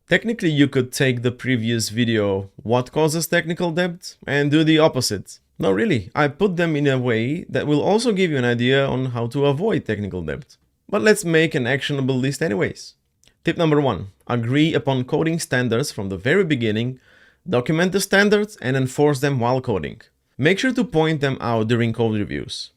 Technically, you could take the previous video, what causes technical debt, and do the opposite. No, really, I put them in a way that will also give you an idea on how to avoid technical debt. But let's make an actionable list anyways. Tip number 1. Agree upon coding standards from the very beginning, document the standards and enforce them while coding. Make sure to point them out during code reviews.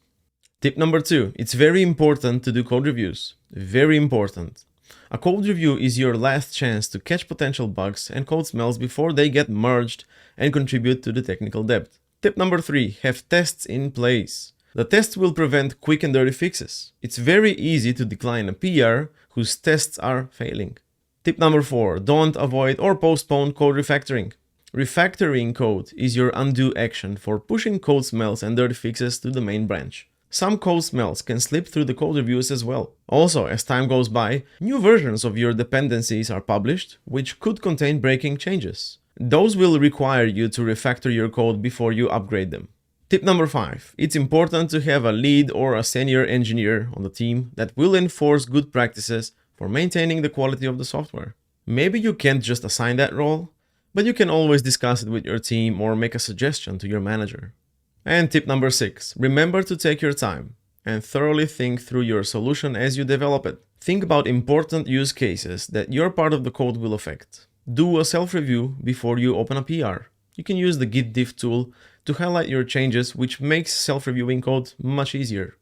Tip number 2. It's very important to do code reviews. Very important. A code review is your last chance to catch potential bugs and code smells before they get merged and contribute to the technical debt. Tip number 3. Have tests in place. The tests will prevent quick and dirty fixes. It's very easy to decline a PR whose tests are failing. Tip number 4. Don't avoid or postpone code refactoring. Refactoring code is your undo action for pushing code smells and dirty fixes to the main branch. Some code smells can slip through the code reviews as well. Also, as time goes by, new versions of your dependencies are published, which could contain breaking changes. Those will require you to refactor your code before you upgrade them. Tip number 5. It's important to have a lead or a senior engineer on the team that will enforce good practices for maintaining the quality of the software. Maybe you can't just assign that role, but you can always discuss it with your team or make a suggestion to your manager. And tip number 6. Remember to take your time and thoroughly think through your solution as you develop it. Think about important use cases that your part of the code will affect. Do a self-review before you open a PR. You can use the Git diff tool to highlight your changes, which makes self-reviewing code much easier.